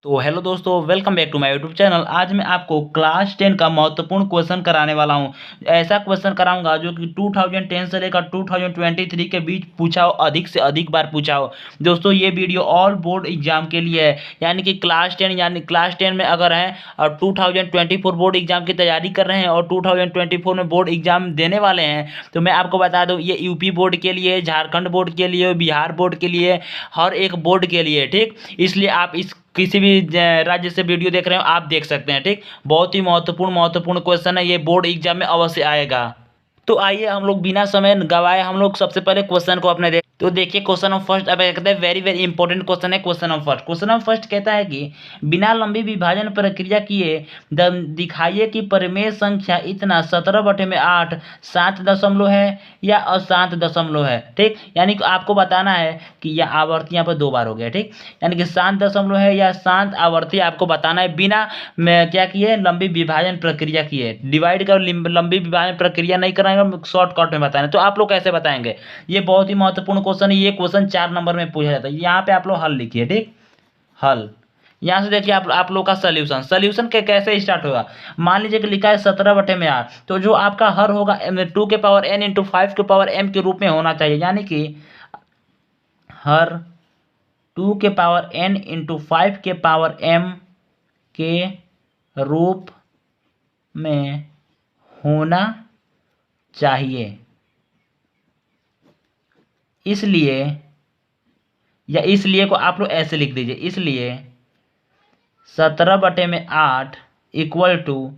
तो हेलो दोस्तों, welcome back to my YouTube channel. आज मैं आपको क्लास 10 का महत्वपूर्ण क्वेश्चन कराने वाला हूं। ऐसा क्वेश्चन कराऊंगा जो कि 2010 से लेकर 2023 के बीच पूछा हो, अधिक से अधिक बार पूछा हो। दोस्तों ये वीडियो ऑल बोर्ड एग्जाम के लिए है, यानी कि क्लास 10 यानी क्लास 10 में अगर हैं और 2024 बोर्ड एग्जाम की तैयारी कर रहे हैं और 2024 में बोर्ड एग्जाम देने वाले हैं, तो मैं आपको बता दूँ ये यूपी बोर्ड के लिए, झारखंड बोर्ड के लिए, बिहार बोर्ड के लिए, हर एक बोर्ड के लिए। ठीक, इसलिए आप इस किसी भी राज्य से वीडियो देख रहे हो आप देख सकते हैं। ठीक, बहुत ही महत्वपूर्ण क्वेश्चन है, ये बोर्ड एग्जाम में अवश्य आएगा। तो आइए हम लोग बिना समय गवाए हम लोग सबसे पहले क्वेश्चन को अपने तो देखिए क्वेश्चन ऑफ फर्स्ट। अब कहता है वेरी वेरी इंपॉर्टेंट क्वेश्चन है question of first. Question of first कहता है कि बिना लंबी विभाजन प्रक्रिया किए दिखाइए कि परिमेय संख्या इतना 17/8 7 दशमलव है या अशांत दशमलव है। ठीक, यानी कि आपको बताना है कि यह आवर्ती यहाँ पर दो बार हो गया। ठीक, यानी कि शांत दशमलव है या शांत आवर्ती आपको बताना है बिना मैं क्या किए लंबी विभाजन प्रक्रिया किए। डिवाइड कर लंबी विभाजन प्रक्रिया नहीं कराएंगे, शॉर्टकट में बताना। तो आप लोग कैसे बताएंगे, ये बहुत ही महत्वपूर्ण क्वेश्चन है। ये क्वेश्चन 4 नंबर में पूछा जाता है। यहाँ पे आप लोग हल लिखिए। ठीक, हल यहाँ से देखिए आप लोग का सोल्यूशन के कैसे स्टार्ट होगा। मान लीजिए कि लिखा है 17/8, तो जो आपका हर होगा 2 के पावर n इंटू 5 के पावर m के रूप में होना चाहिए, यानी कि हर 2 के पावर n इंटू 5 के पावर m के रूप में होना चाहिए। इसलिए को आप लोग ऐसे लिख दीजिए, इसलिए 17/8 इक्वल टू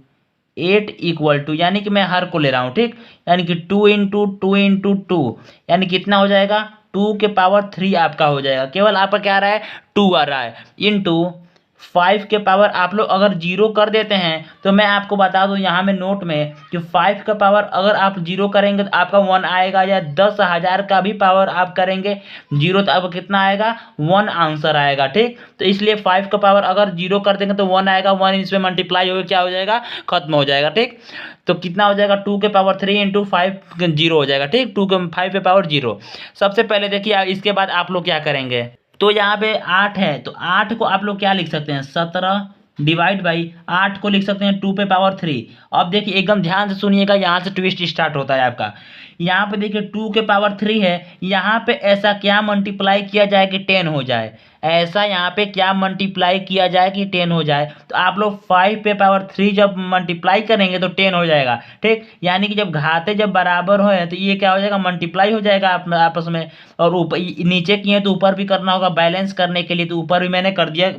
8 इक्वल टू, यानी कि मैं हर को ले रहा हूँ। ठीक, यानी कि 2 इंटू 2 इंटू 2, यानी कितना हो जाएगा 2 के पावर 3 आपका हो जाएगा। केवल आपका क्या आ रहा है 2 आ रहा है, इंटू 5 के पावर आप लोग अगर जीरो कर देते हैं तो मैं आपको बता दूं यहाँ में नोट में कि 5 का पावर अगर आप जीरो करेंगे तो आपका 1 आएगा, या 10,000 का भी पावर आप करेंगे जीरो तो आपको कितना आएगा 1 आंसर आएगा। ठीक, तो इसलिए 5 का पावर अगर जीरो कर देंगे तो 1 आएगा, 1 इसमें मल्टीप्लाई होकर क्या हो जाएगा खत्म हो जाएगा। ठीक, तो कितना हो जाएगा 2 के पावर 3 इंटू 5 जीरो हो जाएगा। ठीक, 2 के 5 पे पावर जीरो। सबसे पहले देखिए इसके बाद आप लोग क्या करेंगे, तो यहाँ पे 8 है तो 8 को आप लोग क्या लिख सकते हैं 17 डिवाइड बाई 8 को लिख सकते हैं 2 पे पावर 3। अब देखिए एकदम ध्यान से सुनिएगा, यहाँ से ट्विस्ट स्टार्ट होता है आपका। यहाँ पे देखिए 2 के पावर 3 है, यहाँ पे ऐसा क्या मल्टीप्लाई किया जाए कि 10 हो जाए, ऐसा यहाँ पे क्या मल्टीप्लाई किया जाए कि 10 हो जाए। तो आप लोग 5 पे पावर 3 जब मल्टीप्लाई करेंगे तो 10 हो जाएगा। ठीक, यानी कि जब घाते जब बराबर हो तो ये क्या हो जाएगा मल्टीप्लाई हो जाएगा आपस में, और ऊपर नीचे किए तो ऊपर भी करना होगा बैलेंस करने के लिए, तो ऊपर भी मैंने कर दिया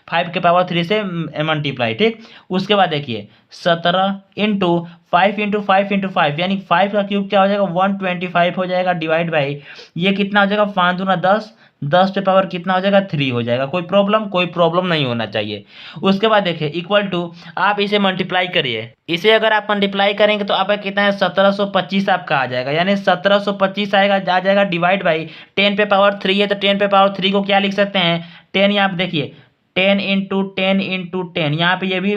5 के पावर 3 से मल्टीप्लाई। ठीक, उसके बाद देखिए 17 इंटू 5 इंटू 5 इंटू 5, यानी 5 का क्यूब क्या हो जाएगा 125 हो जाएगा, डिवाइड बाई ये कितना हो जाएगा 5 दूना 10, 10 पे पावर कितना हो जाएगा 3 हो जाएगा। कोई प्रॉब्लम नहीं होना चाहिए। उसके बाद देखिए इक्वल टू आप इसे मल्टीप्लाई करिए, इसे अगर आप मल्टीप्लाई करेंगे तो आपका कितना है 1725 आपका आ जाएगा, यानी 1725 आएगा आ जाएगा, डिवाइड बाई 10 पे पावर 3 है तो 10 पे पावर 3 को क्या लिख सकते हैं 10, यहाँ पे देखिए 10 इंटू 10 इंटू 10, यहाँ पे ये भी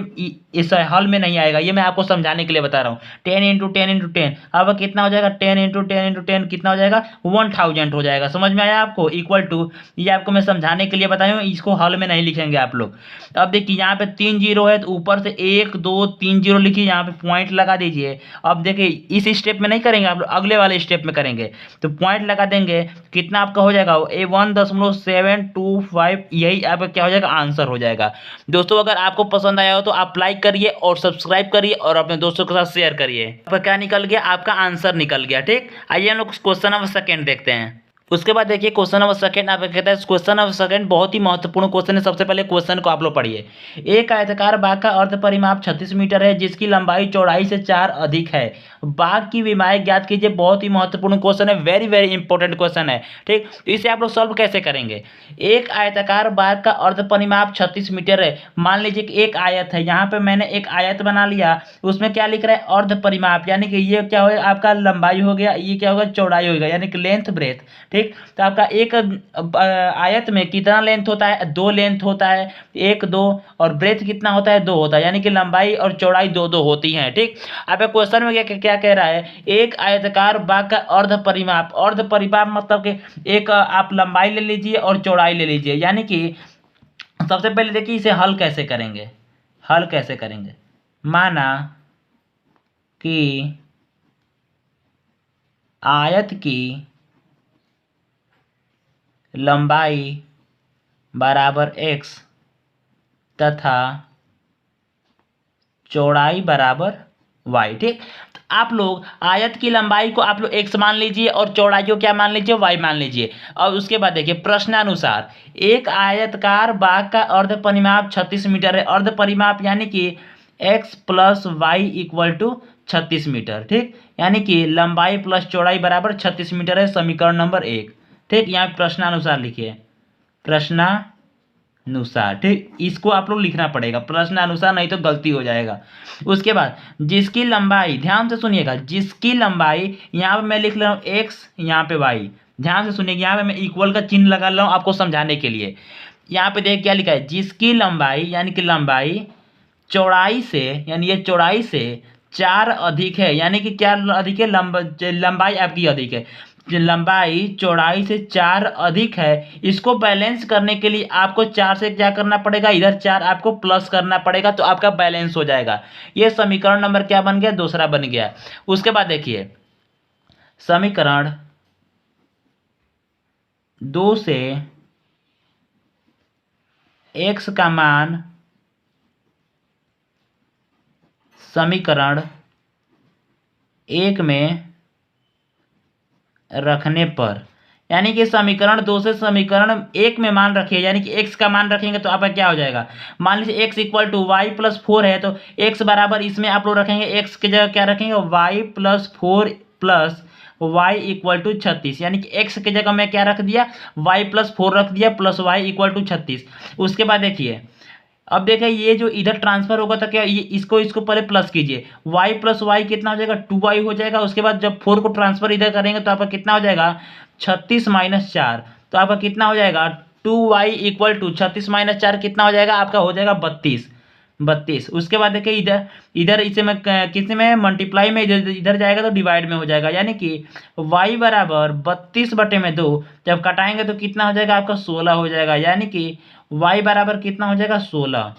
इस हल में नहीं आएगा, ये मैं आपको समझाने के लिए बता रहा हूँ। 10 इंटू 10 इंटू 10 अब कितना हो जाएगा 10 इंटू 10 इंटू 10 कितना हो जाएगा 1000 हो जाएगा। समझ में आया आपको, इक्वल टू ये आपको मैं समझाने के लिए बताया हूँ, इसको हल में नहीं लिखेंगे आप लोग। अब देखिए यहाँ पे 3 जीरो है तो ऊपर से 1 2 3 जीरो लिखिए, यहाँ पे पॉइंट लगा दीजिए। अब देखिए इस स्टेप में नहीं करेंगे आप लोग, अगले वाले स्टेप में करेंगे, तो पॉइंट लगा देंगे, कितना आपका हो जाएगा 1.725, यही आपका क्या हो जाएगा आंसर हो जाएगा। दोस्तों अगर आपको पसंद आया हो तो आप लाइक करिए और सब्सक्राइब करिए और अपने दोस्तों के साथ शेयर करिए। आपका क्या निकल गया, आपका आंसर निकल गया। ठीक, आइए हम लोग क्वेश्चन नंबर सेकंड देखते हैं। उसके बाद देखिए क्वेश्चन नंबर सेकंड आपका कहता है, क्वेश्चन नंबर सेकंड बहुत ही महत्वपूर्ण क्वेश्चन है। सबसे पहले क्वेश्चन को आप लोग पढ़िए। एक आयताकार बाग का अर्ध परिमाप 36 मीटर है जिसकी लंबाई चौड़ाई से 4 अधिक है, बाग की विमाएं ज्ञात कीजिए। बहुत ही महत्वपूर्ण क्वेश्चन है, वेरी वेरी इंपॉर्टेंट क्वेश्चन है। ठीक, तो इसे आप लोग सॉल्व कैसे करेंगे। एक आयताकार बाग का अर्ध परिमाप 36 मीटर है। मान लीजिए कि एक आयत है, यहाँ पे मैंने एक आयत बना लिया, उसमें क्या लिख रहा है अर्ध परिमाप, यानी कि ये क्या होगा आपका लंबाई हो गया, ये क्या होगा चौड़ाई होगा, यानी कि लेंथ ब्रेथ। ठीक, तो आपका एक आयत में कितना लेंथ होता है 2 लेंथ होता है, 1 2, और ब्रेथ कितना होता है 2 होता है, यानी कि लंबाई और चौड़ाई 2 2 होती है। ठीक, आपका क्वेश्चन में क्या कह रहा है, एक आयताकार बाग का अर्ध परिमाप मतलब कि एक आप लंबाई ले लीजिए और चौड़ाई ले लीजिए, यानी कि सबसे पहले देखिए इसे हल कैसे करेंगे। हल कैसे करेंगे, माना कि आयत की लंबाई बराबर x तथा चौड़ाई बराबर y। ठीक, तो आप लोग आयत की लंबाई को आप लोग x मान लीजिए और चौड़ाई को क्या मान लीजिए, y मान लीजिए। और उसके बाद देखिए प्रश्नानुसार एक आयतकार बाग का अर्ध परिमाप 36 मीटर है। अर्ध परिमाप यानी कि x plus y equal to 36 metre. ठीक, यानी कि लंबाई प्लस चौड़ाई बराबर 36 मीटर है, समीकरण नंबर 1। ठीक, यहाँ प्रश्नानुसार लिखिए, प्रश्नानुसार। ठीक, इसको आप लोग लिखना पड़ेगा प्रश्नानुसार, नहीं तो गलती हो जाएगा। उसके बाद जिसकी लंबाई, ध्यान से सुनिएगा, जिसकी लंबाई, यहाँ पे मैं लिख रहा हूँ x, यहाँ पे y। ध्यान से सुनिएगा, यहाँ पे मैं इक्वल का चिन्ह लगा रहा हूँ आपको समझाने के लिए। यहाँ पे देख क्या लिखा है, जिसकी लंबाई यानी कि लंबाई चौड़ाई से, यानी ये चौड़ाई से 4 अधिक है, यानी कि क्या अधिक है, लंबाई आपकी अधिक है, लंबाई चौड़ाई से 4 अधिक है। इसको बैलेंस करने के लिए आपको 4 से क्या करना पड़ेगा, इधर 4 आपको प्लस करना पड़ेगा, तो आपका बैलेंस हो जाएगा। ये समीकरण नंबर क्या बन गया, दूसरा बन गया। उसके बाद देखिए समीकरण 2 से x का मान समीकरण 1 में रखने पर, यानी कि समीकरण 2 से समीकरण 1 में मान रखिए, यानी कि x का मान रखेंगे तो आपका क्या हो जाएगा, मान लीजिए x equal to y plus 4 है, तो x बराबर इसमें आप लोग रखेंगे, x की जगह क्या रखेंगे, y plus 4 plus y equal to 36, यानी कि x की जगह मैं क्या रख दिया, y प्लस 4 रख दिया प्लस y इक्वल टू 36। उसके बाद देखिए, अब देखिए ये जो इधर ट्रांसफर होगा तो क्या, ये इसको पहले प्लस कीजिए, y प्लस वाई कितना हो जाएगा, 2y हो जाएगा। उसके बाद जब 4 को ट्रांसफर इधर करेंगे तो आपका कितना हो जाएगा, 36 माइनस 4, तो आपका कितना हो जाएगा, 2y इक्वल टू 36 माइनस 4 कितना हो जाएगा, आपका हो जाएगा 32। उसके बाद देखिए इधर इधर इसे मैं किसी में मल्टीप्लाई में इधर इधर जाएगा तो डिवाइड में हो जाएगा, यानी कि y बराबर 32/2, जब कटाएंगे तो कितना हो जाएगा आपका 16 हो जाएगा, यानी कि y बराबर कितना हो जाएगा 16।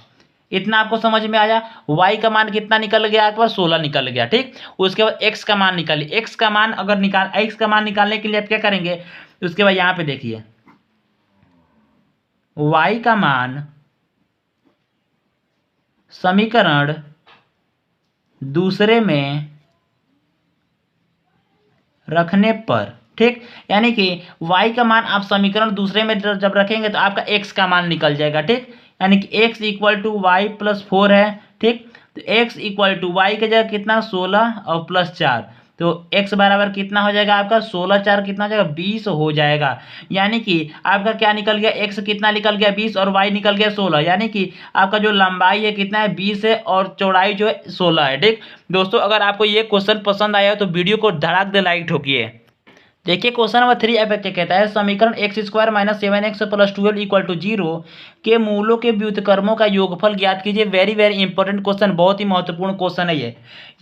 इतना आपको समझ में आया, y का मान कितना निकल गया आपके पास, 16 निकल गया। ठीक, उसके बाद x का मान निकालिए, x का मान अगर x का मान निकालने के लिए आप क्या करेंगे, उसके बाद यहाँ पे देखिए y का मान समीकरण दूसरे में रखने पर, ठीक, यानी कि y का मान आप समीकरण दूसरे में जब रखेंगे तो आपका x का मान निकल जाएगा। ठीक, यानी कि x equal to y plus 4 है। ठीक, तो x इक्वल टू वाई की जगह कितना 16 और प्लस 4, तो x बराबर कितना हो जाएगा आपका 16 4 कितना हो जाएगा 20 हो जाएगा। यानी कि आपका क्या निकल गया, x कितना निकल गया 20 और y निकल गया 16, यानी कि आपका जो लंबाई है कितना है 20 है और चौड़ाई जो है 16 है। ठीक दोस्तों, अगर आपको ये क्वेश्चन पसंद आया तो वीडियो को धड़ाक दे लाइक ठोकिए। देखिए क्वेश्चन नंबर 3 अब क्या कहता है, समीकरण x square minus 7x plus 12 equal to 0 के मूलों के व्युत्क्रमों का योगफल ज्ञात कीजिए। वेरी वेरी इंपॉर्टेंट क्वेश्चन, बहुत ही महत्वपूर्ण क्वेश्चन है ये।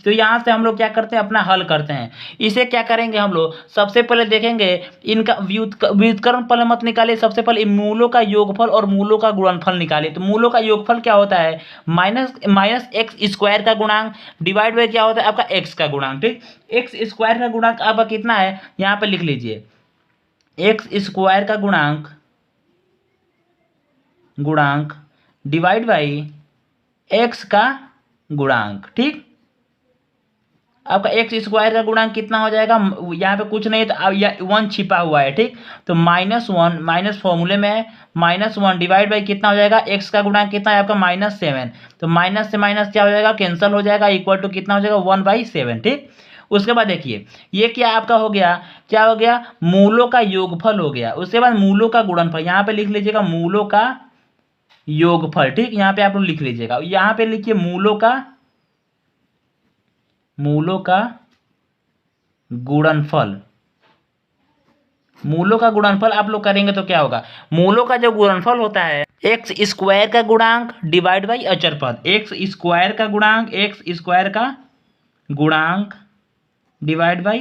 तो यहाँ से हम लोग क्या करते हैं, अपना हल करते हैं। इसे क्या करेंगे हम लोग, सबसे पहले देखेंगे इनका व्युत्क्रम पहले मत निकालिए, सबसे पहले मूलों का योगफल और मूलों का गुणनफल निकालिए। तो मूलों का योगफल क्या होता है, माइनस एक्स स्क्वायर का गुणांक डिवाइड बाई क्या होता है आपका एक्स का गुणांक। ठीक, एक्स स्क्वायर का गुणांक आपका कितना है, यहाँ पे लिख लीजिए, एक्स स्क्वायर का गुणांक डिवाइड बाई एक्स का गुणांक। ठीक, आपका एक्स स्क्वायर का गुणांक कितना हो जाएगा, यहाँ पे कुछ नहीं तो 1 छिपा हुआ है। ठीक, तो -1 माइनस फॉर्मूले में है, -1 डिवाइड बाई कितना हो जाएगा, एक्स का गुणांक कितना है आपका -7, तो माइनस से माइनस क्या हो जाएगा, कैंसिल हो जाएगा, इक्वल टू कितना हो जाएगा 1/7। ठीक, उसके बाद देखिए ये क्या आपका हो गया, क्या हो गया, मूलों का योगफल हो गया। उसके बाद मूलों का गुणनफल, यहाँ पे लिख लीजिएगा मूलों का योगफल। ठीक, यहाँ पे आप लोग लिख लीजिएगा, यहाँ पे लिखिए मूलों का गुणनफल। मूलों का गुणनफल आप लोग करेंगे तो क्या होगा, मूलों का जो गुणनफल होता है एक्स स्क्वायर का गुणांक डिवाइड बाई अचर पद, एक्स स्क्वायर का गुणांक डिवाइड बाई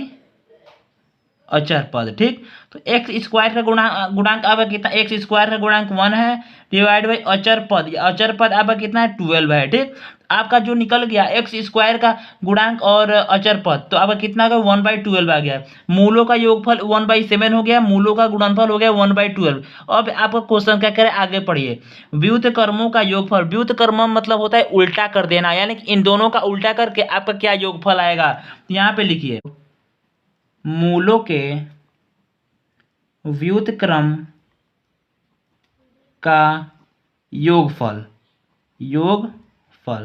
अचर पद, ठीक। तो एक्स स्क्वायर का गुणांक आपका कितना, एक्स स्क्वायर का गुणांक 1 है डिवाइड बाई अचर पद, अचर पद आपका कितना है 12 है, ठीक। आपका जो निकल गया एक्स स्क्वायर का गुणांक और अचर पद, तो आपका कितना होगा 1/12 आ गया। मूलों का योगफल 1/7 हो गया, मूलों का गुणनफल हो गया 1/12। अब आपका क्वेश्चन क्या करे, आगे पढ़िए। व्युत्क्रमों का योगफल, व्युत्क्रम मतलब होता है उल्टा कर देना, यानी कि इन दोनों का उल्टा करके आपका क्या योगफल आएगा, यहाँ पे लिखिए मूलों के व्युत्क्रम का योगफल, योगफल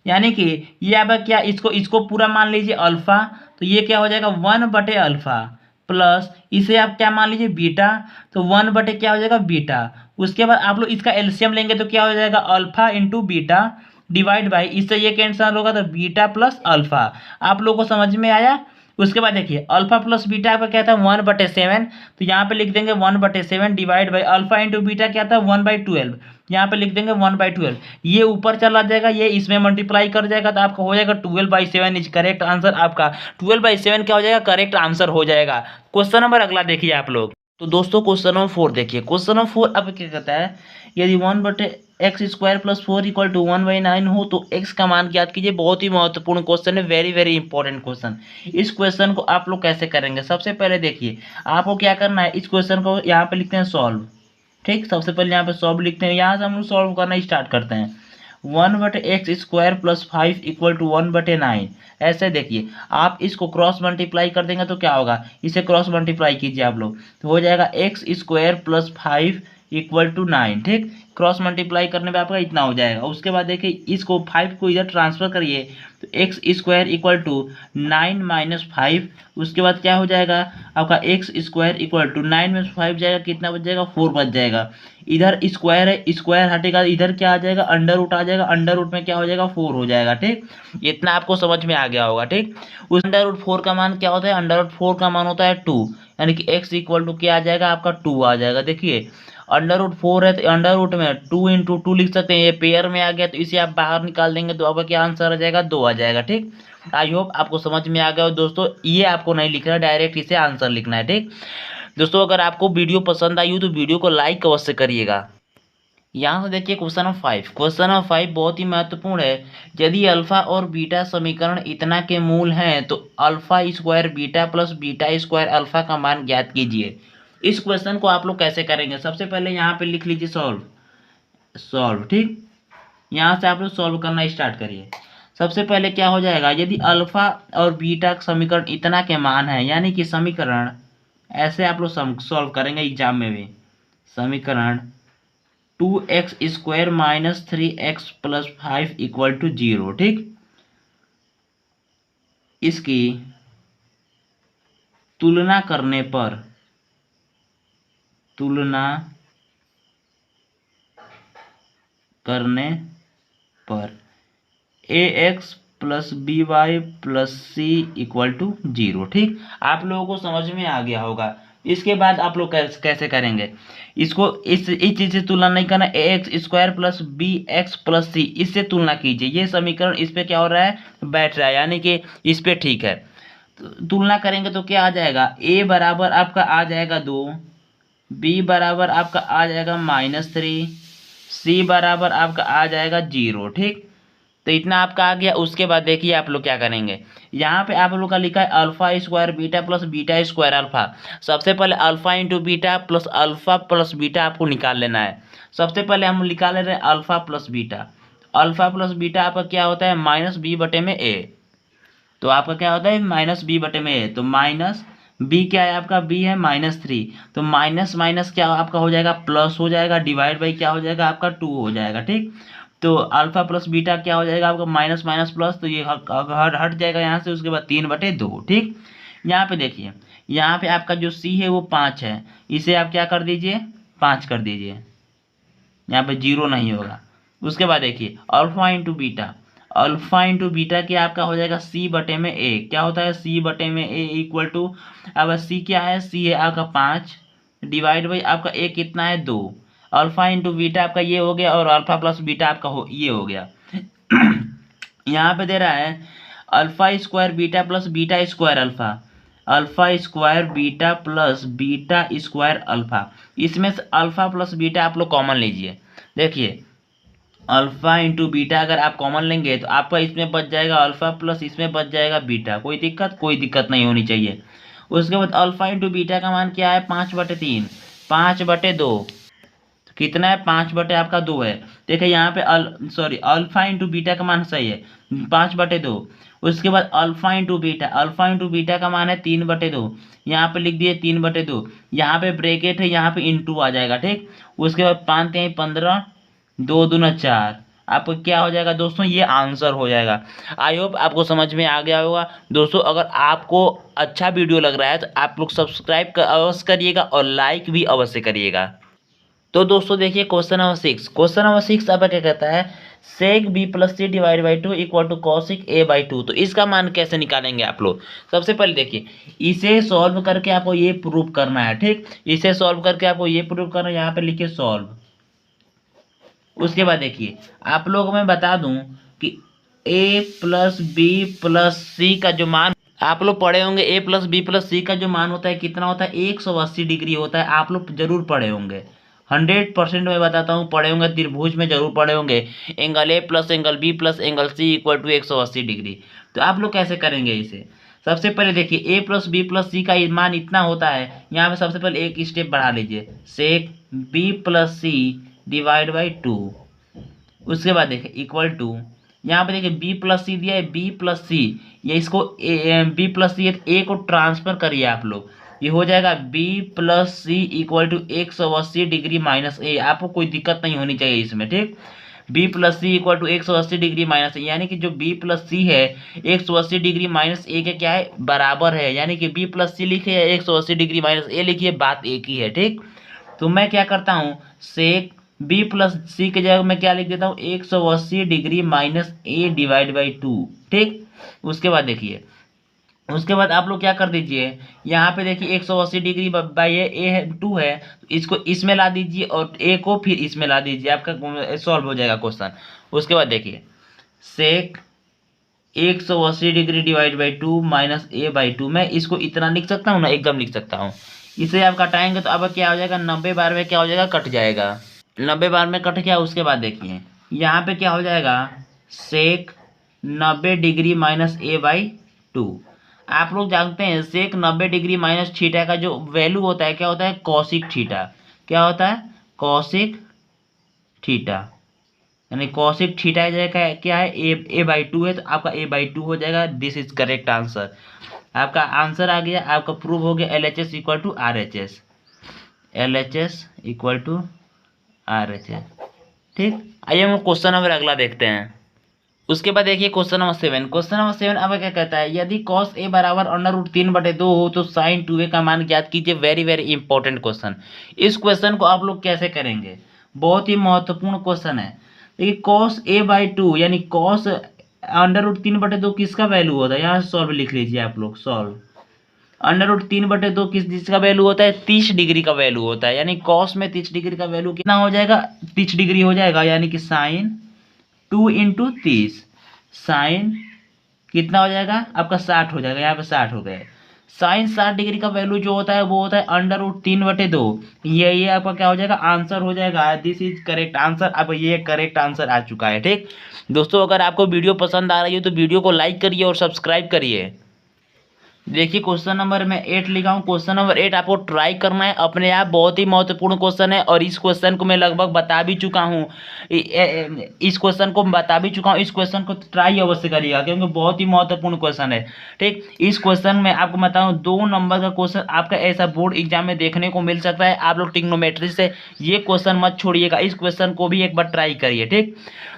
यानी कि ये आपका क्या, इसको इसको पूरा मान लीजिए अल्फा, तो ये क्या हो जाएगा 1/अल्फा प्लस इसे आप क्या मान लीजिए बीटा, तो 1/ क्या हो जाएगा बीटा। उसके बाद आप लोग इसका एलसीएम लेंगे तो क्या हो जाएगा alpha into beta divide by, इससे ये कैंसिल होगा तो बीटा प्लस अल्फा। आप लोगों को समझ में आया। उसके बाद देखिए अल्फा प्लस बीटा आपका क्या था 1/7, तो यहाँ पे लिख देंगे 1/7 divide by alpha into beta क्या था 1/12, यहाँ पे लिख देंगे 1/12। ये ऊपर चला जाएगा, ये इसमें मल्टीप्लाई कर जाएगा, तो आपका हो जाएगा 12/7 इज करेक्ट आंसर। आपका 12/7 क्या हो जाएगा, करेक्ट आंसर हो जाएगा। क्वेश्चन नंबर अगला देखिए आप लोग। तो दोस्तों क्वेश्चन नंबर 4 देखिए। क्वेश्चन नंबर 4 अब क्या कहता है, यदि 1/x² + 4 = 1/9 हो तो x का मान ज्ञात कीजिए। बहुत ही महत्वपूर्ण क्वेश्चन है, वेरी वेरी इंपॉर्टेंट क्वेश्चन। इस क्वेश्चन को आप लोग कैसे करेंगे, सबसे पहले देखिए आपको क्या करना है, इस क्वेश्चन को यहाँ पे लिखते हैं सॉल्व, ठीक। सबसे पहले यहाँ पे सॉल्व लिखते हैं, यहाँ से हम लोग सॉल्व करना स्टार्ट करते हैं। 1/x² + 5 = 1/9। ऐसे देखिए आप इसको क्रॉस मल्टीप्लाई कर देंगे तो क्या होगा, इसे क्रॉस मल्टीप्लाई कीजिए आप लोग, तो हो जाएगा x² + 5 = 9, ठीक। क्रॉस मल्टीप्लाई करने पे आपका इतना हो जाएगा। उसके बाद देखिए इसको 5 को इधर ट्रांसफर करिए, तो x² = 9 - 5। उसके बाद क्या हो जाएगा आपका x² = 9 में 5 जाएगा, कितना बच जाएगा 4 बच जाएगा। इधर स्क्वायर है, स्क्वायर हटेगा, इधर क्या आ जाएगा अंडर रूट आ जाएगा, अंडर रूट में क्या हो जाएगा 4 हो जाएगा, ठीक। इतना आपको समझ में आ गया होगा, ठीक। उस अंडर रूट 4 का मान क्या होता है, अंडर रूट 4 का मान होता है 2, यानी कि x = क्या आ जाएगा आपका 2 आ जाएगा। देखिए अंडर रूट 4 है तो अंडर रूट में 2 × 2 लिख सकते हैं, ये पेयर में आ गया तो इसे आप बाहर निकाल देंगे तो आपका क्या आंसर आ जाएगा 2 आ जाएगा, ठीक। आई होप आपको समझ में आ गया हो दोस्तों, ये आपको नहीं लिखना, डायरेक्ट इसे आंसर लिखना है, ठीक। दोस्तों अगर आपको वीडियो पसंद आई हो तो वीडियो को लाइक अवश्य करिएगा। यहाँ से देखिए क्वेश्चन नंबर 5। क्वेश्चन नंबर 5 बहुत ही महत्वपूर्ण है। यदि अल्फा और बीटा समीकरण इतना के मूल हैं तो α² बीटा प्लस β² अल्फा का मान ज्ञात कीजिए। इस क्वेश्चन को आप लोग कैसे करेंगे, सबसे पहले यहाँ पे लिख लीजिए सॉल्व, ठीक। यहाँ से आप लोग सॉल्व करना स्टार्ट करिए। सबसे पहले क्या हो जाएगा, यदि अल्फा और बीटा समीकरण इतना के मान है, यानी कि समीकरण ऐसे आप लोग सॉल्व करेंगे एग्जाम में भी, समीकरण 2x² - 3x + 5 = 0, ठीक। इसकी तुलना करने पर ax + by + c = 0, ठीक। आप लोगों को समझ में आ गया होगा। इसके बाद आप लोग कैसे करेंगे, इसको इस चीज से तुलना नहीं करना, ax² + bx + c इससे तुलना कीजिए। ये समीकरण इस पे क्या हो रहा है, बैठ रहा है, यानी कि इस पे ठीक है। तुलना करेंगे तो क्या आ जाएगा, a बराबर आपका आ जाएगा 2, b बराबर आपका आ जाएगा -3, c बराबर आपका आ जाएगा 0, ठीक। तो इतना आपका आ गया। उसके बाद देखिए आप लोग क्या करेंगे, यहाँ पे आप लोग का लिखा है α² बीटा प्लस β² अल्फा। सबसे पहले alpha into beta plus alpha plus beta आपको निकाल लेना है। सबसे पहले हम निकाल ले रहे हैं alpha plus beta. Alpha plus beta आपका क्या होता है -b/a, तो आपका क्या होता है -b/a, तो माइनस b क्या है आपका, b है -3, तो माइनस माइनस क्या आपका हो जाएगा प्लस हो जाएगा, डिवाइड बाई क्या हो जाएगा आपका 2 हो जाएगा, ठीक। तो अल्फा प्लस बीटा क्या हो जाएगा आपका माइनस माइनस प्लस, तो ये हट जाएगा यहाँ से। उसके बाद 3/2, ठीक। यहाँ पे देखिए, यहाँ पे आपका जो c है वो 5 है, इसे आप क्या कर दीजिए 5 कर दीजिए, यहाँ पे 0 नहीं होगा। उसके बाद देखिए अल्फा इंटू बीटा क्या आपका हो जाएगा c/a, क्या होता है c/a = अब c क्या है, c है आपका 5 डिवाइड बाई आपका a कितना है 2। अल्फा इंटू बीटा आपका ये हो गया और अल्फा प्लस बीटा आपका ये हो गया। यहाँ पे दे रहा है α² beta plus β² alpha. Alpha square beta plus beta square alpha. इसमें से अल्फा प्लस बीटा आप लोग कॉमन लीजिए। देखिए अल्फा इंटू बीटा अगर आप कॉमन लेंगे तो आपका इसमें बच जाएगा अल्फा प्लस इसमें बच जाएगा बीटा। कोई दिक्कत नहीं होनी चाहिए। उसके बाद अल्फा इंटू बीटा का मान क्या है 5/3, 5/2 तो कितना है 5/, आपका 2 है। देखिए यहाँ पे अल्फा इंटू बीटा का मान सही है 5/2। उसके बाद अल्फा इंटू बीटा का मान है 3/2। यहाँ पे लिख दिए 3/2। यहाँ पे ब्रैकेट है, यहाँ पे इंटू आ जाएगा ठीक। उसके बाद 5 3 15, 2 दूना 4, आपको क्या हो जाएगा दोस्तों, ये आंसर हो जाएगा। आई होप आपको समझ में आ गया होगा दोस्तों। अगर आपको अच्छा वीडियो लग रहा है तो आप लोग सब्सक्राइब अवश्य करिएगा और लाइक भी अवश्य करिएगा। तो दोस्तों देखिए क्वेश्चन नंबर 6। क्वेश्चन नंबर 6 आपका क्या कहता है, sec B plus C divide by 2 equal to cosec A by 2। तो इसका मान कैसे निकालेंगे आप लोग। सबसे पहले देखिए इसे सॉल्व करके आपको ये प्रूव करना है ठीक। इसे सॉल्व करके आपको ये प्रूव करना है, यहाँ पे लिखिए सॉल्व। उसके बाद देखिए आप लोगों को मैं बता दूं कि a प्लस बी प्लस सी का जो मान आप लोग पढ़े होंगे, a प्लस बी प्लस सी का जो मान होता है कितना होता है 180 डिग्री होता है। आप लोग जरूर पढ़े होंगे, 100% मैं बताता हूँ पढ़े होंगे। त्रिभुज में जरूर पढ़े होंगे angle A plus angle B plus angle C equal to 180 degree. तो आप लोग कैसे करेंगे इसे। सबसे पहले देखिए a प्लस बी प्लस सी का मान इतना होता है। यहाँ पे सबसे पहले एक स्टेप बढ़ा लीजिए, sec B plus C divide by 2। उसके बाद देखिए इक्वल टू, यहाँ पे देखिए बी प्लस सी दिया है, बी प्लस सी, ये इसको बी प्लस सी ए को ट्रांसफर करिए आप लोग। ये हो जाएगा B plus C equal to 180 degree minus A. आपको कोई दिक्कत नहीं होनी चाहिए इसमें ठीक। B plus C equal to 180 degree minus A, यानी कि जो बी प्लस सी है 180 डिग्री माइनस ए के क्या है बराबर है। यानी कि बी प्लस सी लिखे या 180 डिग्री माइनस ए लिखिए, बात एक ही है ठीक। तो मैं क्या करता हूँ, सेक बी प्लस सी के जगह मैं क्या लिख देता हूँ 180 degree minus A divide by 2 ठीक। उसके बाद देखिए, उसके बाद आप लोग क्या कर दीजिए, यहाँ पे देखिए 180 डिग्री बाई ए है 2 है, तो इसको इसमें ला दीजिए और ए को फिर इसमें ला दीजिए, आपका सॉल्व हो जाएगा क्वेश्चन। उसके बाद देखिए सेक 180 degree divide by 2 minus A by 2, मैं इसको इतना लिख सकता हूँ ना, एकदम लिख सकता हूँ। इसे आप घटाएंगे तो अब क्या हो जाएगा 90 बार में क्या हो जाएगा कट जाएगा, 90 बार में कट गया। उसके बाद देखिए यहाँ पे क्या हो जाएगा सेक 90 डिग्री माइनस ए बाई 2। आप लोग जानते हैं सेक 90 डिग्री माइनस थीटा का जो वैल्यू होता है क्या होता है कॉसिक थीटा। क्या होता है कॉसिक थीटा, यानी कॉसिक थीटा का क्या है ए बाई 2 है, तो आपका ए बाई 2 हो जाएगा। This is correct answer. आपका आंसर आ गया, आपका प्रूव हो गया LHS equal to RHS, LHS equal to RHS ठीक। आइए हम क्वेश्चन नंबर अगला देखते हैं। उसके बाद देखिए क्वेश्चन नंबर 7। क्वेश्चन नंबर 7 अब क्या कहता है, यदि cos a बराबर √3/2 हो तो sin 2a का मान ज्ञात कीजिए। Very very important question. इस क्वेश्चन को आप लोग कैसे करेंगे, बहुत ही महत्वपूर्ण क्वेश्चन है। देखिए cos a बाई 2 यानी cos √3/2 किसका वैल्यू होता है, यहाँ सॉल्व लिख लीजिए आप लोग। सॉल्व √3/2 किसका वैल्यू होता है 30 डिग्री का वैल्यू होता है। यानी cos में 30 डिग्री का वैल्यू कितना हो जाएगा 30 डिग्री हो जाएगा। यानी कि साइन 2 इंटू 30, साइन कितना हो जाएगा आपका 60 हो जाएगा। यहाँ पे 60 हो गए। साइन 60 डिग्री का वैल्यू जो होता है वो होता है √3/2। ये आपका क्या हो जाएगा आंसर हो जाएगा। This is correct answer. अब ये करेक्ट आंसर आ चुका है ठीक। दोस्तों अगर आपको वीडियो पसंद आ रही है तो वीडियो को लाइक करिए और सब्सक्राइब करिए। देखिए क्वेश्चन नंबर मैं 8 लिखा हूँ। क्वेश्चन नंबर 8 आपको ट्राई करना है अपने आप, बहुत ही महत्वपूर्ण क्वेश्चन है। और इस क्वेश्चन को मैं लगभग बता भी चुका हूँ, इस क्वेश्चन को बता भी चुका हूँ। इस क्वेश्चन को ट्राई अवश्य करिएगा क्योंकि बहुत ही महत्वपूर्ण क्वेश्चन है ठीक। इस क्वेश्चन में आपको बताऊँ 2 नंबर का क्वेश्चन आपका ऐसा बोर्ड एग्जाम में देखने को मिल सकता है। आप लोग ट्रिग्नोमेट्री से ये क्वेश्चन मत छोड़िएगा, इस क्वेश्चन को भी एक बार ट्राई करिए ठीक।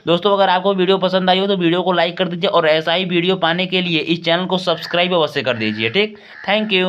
दोस्तों अगर आपको वीडियो पसंद आई हो तो वीडियो को लाइक कर दीजिए और ऐसा ही वीडियो पाने के लिए इस चैनल को सब्सक्राइब अवश्य कर दीजिए ठीक। Thank you.